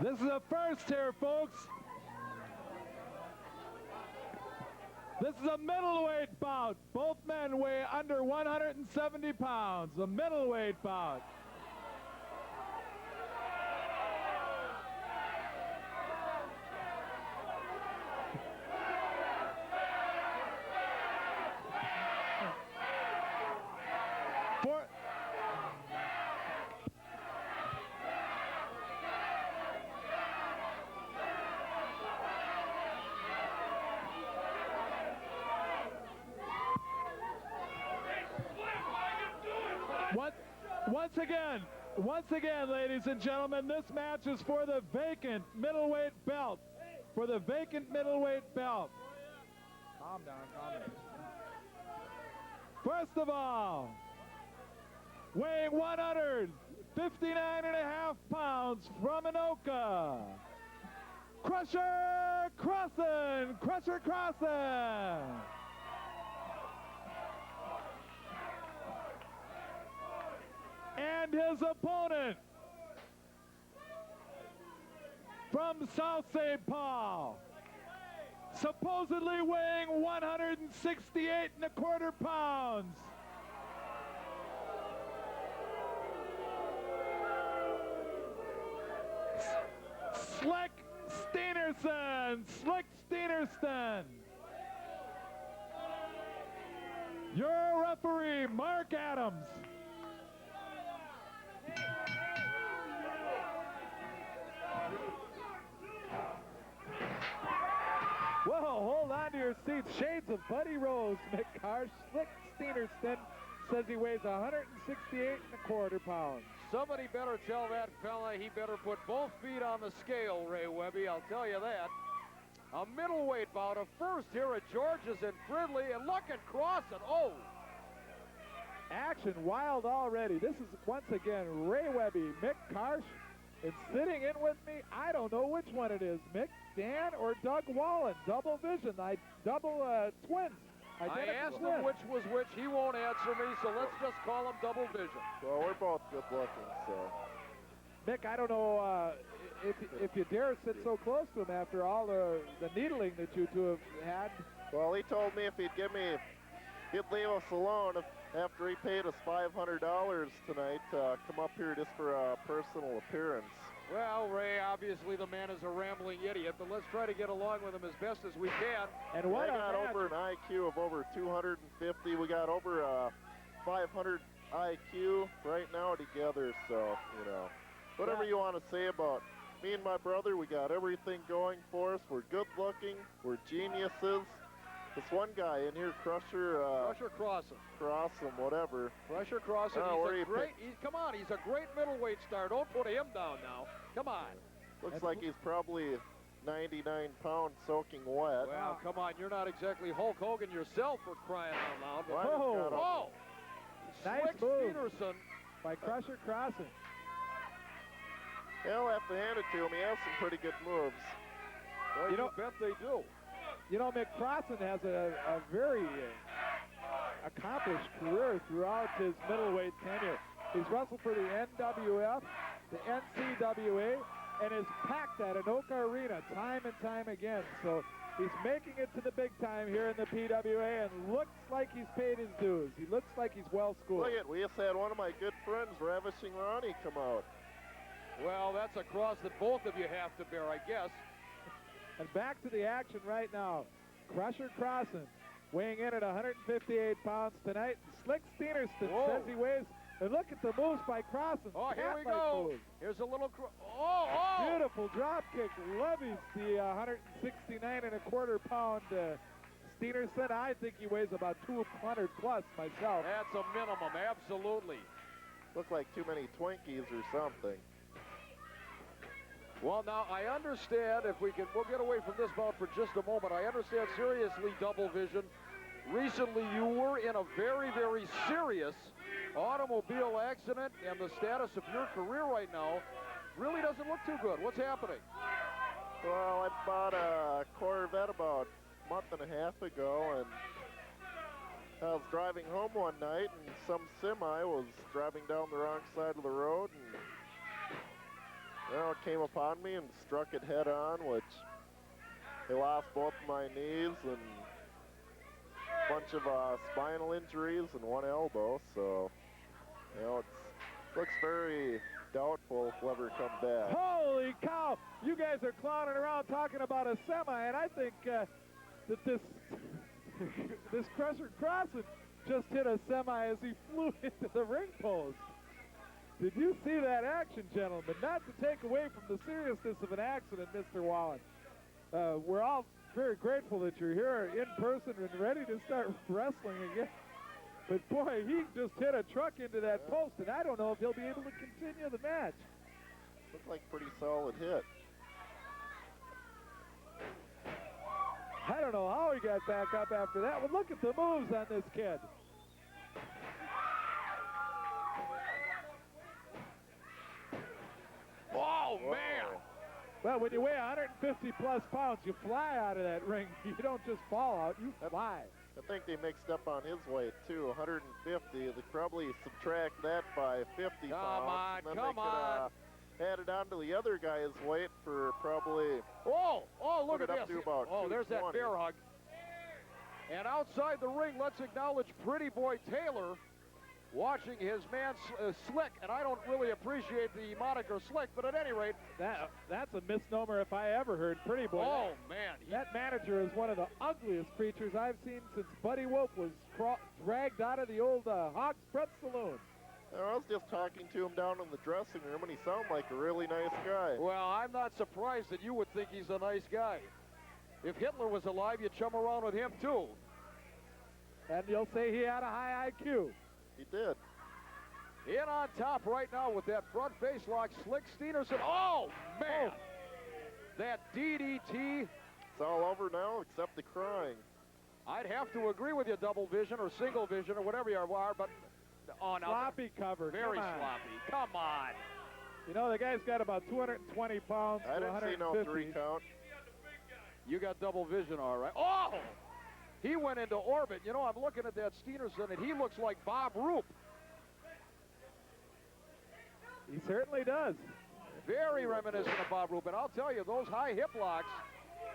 This is a first here, folks. This is a middleweight bout. Both men weigh under 170 pounds. A middleweight bout. Once again, ladies and gentlemen, this match is for the vacant middleweight belt. For the vacant middleweight belt. Calm down, calm down. First of all, weighing 159.5 pounds from Anoka, Crossen, Crusher Crossen. And his opponent from South St. Paul, supposedly weighing 168.25 pounds, Slick Steenerson. Your referee, Mark Adams. Whoa, hold on to your seats. Shades of Buddy Rose, McCarsh. Slick Steenerson says he weighs 168.25 pounds. Somebody better tell that fella he better put both feet on the scale, Ray Webby, I'll tell you that. A middleweight bout, a first here at George's in Fridley, and look at Crossen. Oh! Action wild already. This is, once again, Ray Webby, Mick Karsh, and sitting in with me, I don't know which one it is, Mick, Dan, or Doug Wallen. Double vision, twins. I asked him which was which. He won't answer me, so let's just call him double vision. Well, we're both good looking, so. Mick, I don't know if you dare sit so close to him after all the needling that you two have had. Well, he told me if he'd leave us alone after he paid us $500 tonight to come up here just for a personal appearance. Well, Ray, obviously the man is a rambling idiot, but let's try to get along with him as best as we can. And what I got over an IQ of over 250. We got over 500 IQ right now together, so, you know, whatever you want to say about me and my brother, we got everything going for us. We're good looking. We're geniuses. This one guy in here, Crusher Crossen. Crossen, whatever. Crusher Crossen, come on, he's a great middleweight star. Don't put him down now. Come on. Looks like he's probably 99 pounds soaking wet. Well, come on, you're not exactly Hulk Hogan yourself for crying out loud. Whoa. Nice Slick move Steenerson by Crusher Crossen. I'll have to hand it to him. He has some pretty good moves. Well, you bet they do. You know, Mick Crossen has a very accomplished career throughout his middleweight tenure. He's wrestled for the NWF, the NCWA, and has packed that Anoka Arena time and time again. So he's making it to the big time here in the PWA and looks like he's paid his dues. He looks like he's well schooled. Look at, we just had one of my good friends, Ravishing Ronnie, come out. Well, that's a cross that both of you have to bear, I guess. And back to the action right now. Crusher Crossen weighing in at 158 pounds tonight. Slick Steenerson says he weighs, and look at the moves by Crossen. Oh, here we go. Moves. Here's a little, Beautiful drop kick, levies the 169.25 pound Steenerson. I think he weighs about 200 plus myself. That's a minimum, absolutely. Look like too many Twinkies or something. Well, now, I understand, we'll get away from this bout for just a moment. I understand, seriously, double vision. Recently, you were in a very, very serious automobile accident, and the status of your career right now really doesn't look too good. What's happening? Well, I bought a Corvette about a month and a half ago, and I was driving home one night, and some semi was driving down the wrong side of the road, and Well, it came upon me and struck it head on, which I lost both my knees and a bunch of spinal injuries and one elbow. So, you know, it looks very doubtful if we'll ever come back. Holy cow! You guys are clowning around talking about a semi, and I think that this this Crusher Crossen just hit a semi as he flew into the ring post. Did you see that action, gentlemen? Not to take away from the seriousness of an accident, Mr. Wallen. We're all very grateful that you're here in person and ready to start wrestling again. But boy, he just hit a truck into that post, and I don't know if he'll be able to continue the match. Looked like a pretty solid hit. I don't know how he got back up after that. Well, look at the moves on this kid. Oh, man. Well, when you weigh 150 plus pounds, you fly out of that ring. You don't just fall out, you fly. I think they mixed up on his weight, too, 150. They probably subtract that by 50 pounds. And then come on. Add it on to the other guy's weight for probably... Oh, look at this. Up to about There's that 220. bear hug. And outside the ring, let's acknowledge Pretty Boy Taylor watching his man Slick. And I don't really appreciate the moniker Slick, but at any rate... That's a misnomer if I ever heard. Pretty Boy. Oh, man. That manager is one of the ugliest creatures I've seen since Buddy Wolf was dragged out of the old Hog's Breath Saloon. I was just talking to him down in the dressing room, and he sounded like a really nice guy. Well, I'm not surprised that you would think he's a nice guy. If Hitler was alive, you'd chum around with him, too. And you'll say he had a high IQ. He did. In on top right now with that front face lock, Slick Steenerson. Oh, man! That DDT. It's all over now except the crying. I'd have to agree with you, double vision or single vision or whatever you are, but... Oh, no. Sloppy cover. Very sloppy. Come on. You know, the guy's got about 220 pounds I to didn't see 150. no 3 count. You got double vision, all right. Oh! He went into orbit. You know, I'm looking at that Steenerson, and he looks like Bob Roop. He certainly does. Very reminiscent of Bob Roop. And I'll tell you, those high hip locks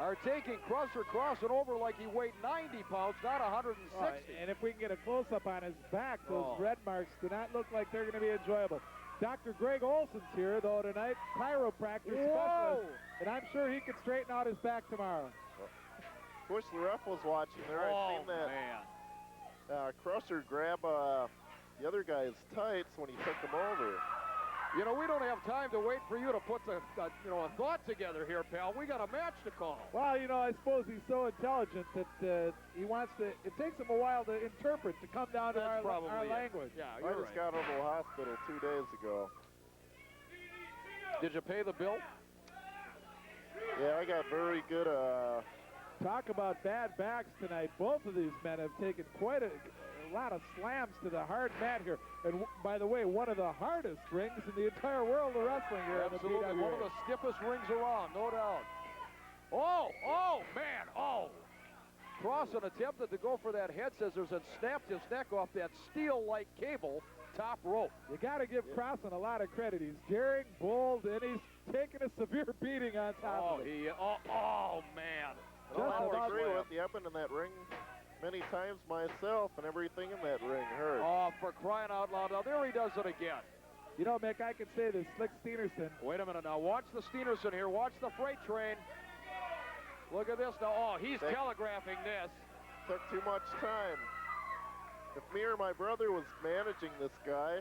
are taking Crossen over like he weighed 90 pounds, not 160. And if we can get a close-up on his back, those red marks do not look like they're going to be enjoyable. Dr. Greg Olson's here, though, tonight, chiropractor specialist, and I'm sure he can straighten out his back tomorrow. Wish the ref was watching there. I seen that Crusher grab the other guy's tights when he took him over. You know, we don't have time to wait for you to put a thought together here, pal. We got a match to call. Well, you know, I suppose he's so intelligent that he wants to, it takes him a while to interpret, to come down to our language. Yeah, I just got out of the hospital 2 days ago. Did you pay the bill? Yeah, I got very good. Talk about bad backs tonight. Both of these men have taken quite a lot of slams to the hard mat here. And by the way, one of the hardest rings in the entire world of wrestling here. Absolutely, on the PWA. one of the stiffest rings around, no doubt. Oh, man, Crossen attempted to go for that head scissors and snapped his neck off that steel-like cable top rope. You got to give Crossen a lot of credit. He's daring, bold, and he's taking a severe beating on top of it. Man. Well, I agree with you. I've been in that ring many times myself, and everything in that ring hurt. Oh, for crying out loud. Now, there he does it again. You know, Mick, I could say this, Slick Steenerson. Wait a minute now. Watch the Steenerson here. Watch the freight train. Look at this now. Oh, he's telegraphing this. Took too much time. If me or my brother was managing this guy,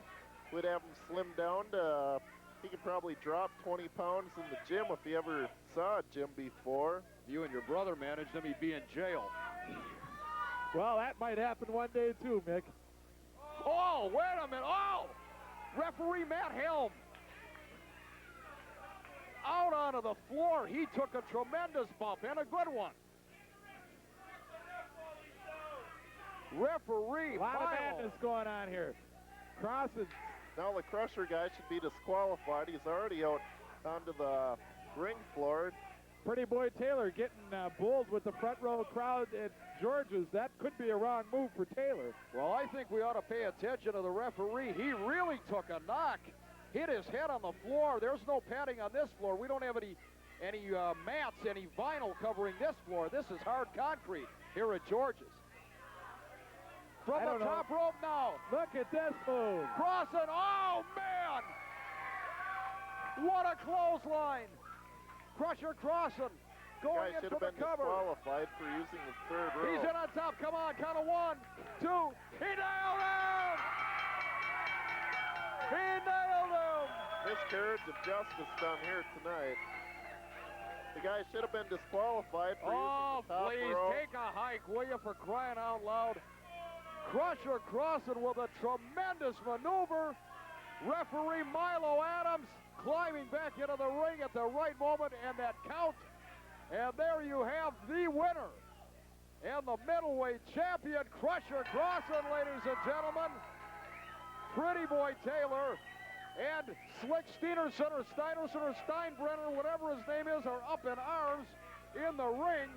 we'd have him slim down to, he could probably drop 20 pounds in the gym if he ever saw a gym before. If you and your brother managed him, he'd be in jail. Well, that might happen one day too, Mick. Oh, wait a minute. Oh! Referee Matt Helm. Out onto the floor. He took a tremendous bump and a good one. Referee. A lot of madness going on here. Crossen. Now the Crusher guy should be disqualified. He's already out onto the ring floor. Pretty Boy Taylor getting bulled with the front row crowd at George's. That could be a wrong move for Taylor. Well, I think we ought to pay attention to the referee. He really took a knock hit his head on the floor. There's no padding on this floor. We don't have any mats, any vinyl covering this floor. This is hard concrete here at George's. From the top rope now. Look at this move. Crossen, oh man! What a clothesline! Crusher Crossen going in for the cover. Disqualified for using the third rope. He's in on top, come on, count of 1, 2, he nailed him! He nailed him! Miscarriage of justice done here tonight. The guy should have been disqualified for using the top please, rope. take a hike, will you, for crying out loud. Crusher Crossen with a tremendous maneuver. Referee Milo Adams climbing back into the ring at the right moment, and that count. And there you have the winner and the middleweight champion, Crusher Crossen, ladies and gentlemen. Pretty Boy Taylor and Slick Steenerson or Steinerson or Steinbrenner, whatever his name is, are up in arms in the ring.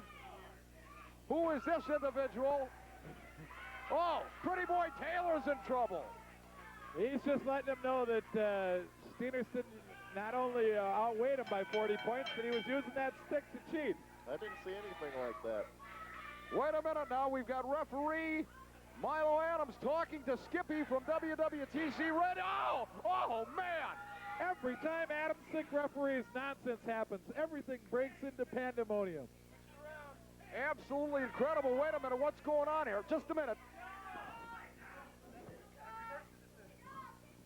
Who is this individual? Oh, Pretty Boy Taylor's in trouble. He's just letting them know that Steenerson not only outweighed him by 40 points, but he was using that stick to cheat. I didn't see anything like that. Wait a minute now. We've got referee Milo Adams talking to Skippy from WWTC Red. Oh, man. Every time Adams Sick referees, nonsense happens. Everything breaks into pandemonium. Absolutely incredible. Wait a minute. What's going on here? Just a minute.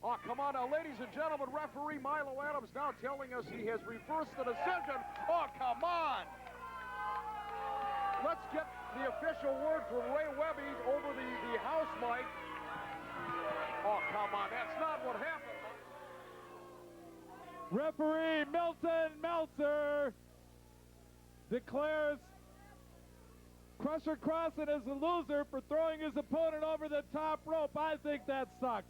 Oh, come on now, ladies and gentlemen, referee Milo Adams now telling us he has reversed the decision. Oh, come on. Let's get the official word from Ray Webby over the house mic. Oh, come on, that's not what happened. Referee Milton Meltzer declares Crusher Crossen is a loser for throwing his opponent over the top rope. I think that sucks.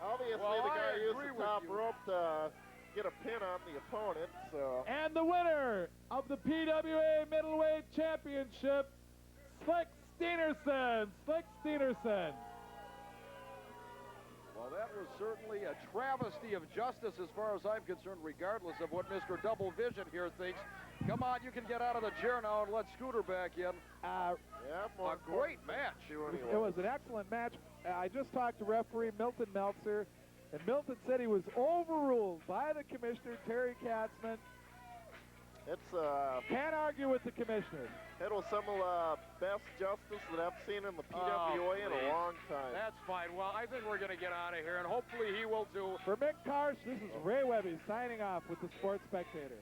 Obviously, Well, the guy I used agree the with top you. rope to get a pin on the opponent, so... And the winner of the PWA Middleweight Championship, Slick Steenerson. Slick Steenerson. Well, that was certainly a travesty of justice as far as I'm concerned, regardless of what Mr. Double Vision here thinks. Come on, you can get out of the chair now and let Scooter back in. Yeah, A great match. It was an excellent match. I just talked to referee Milton Meltzer, and Milton said he was overruled by the commissioner, Terry Katzman. It's Can't argue with the commissioner. it was some of the best justice that I've seen in the PWA in a please. long time. That's fine. Well, I think we're going to get out of here, and hopefully he will too. For Mick Karsh, this is Ray Webby signing off with the Sports Spectator.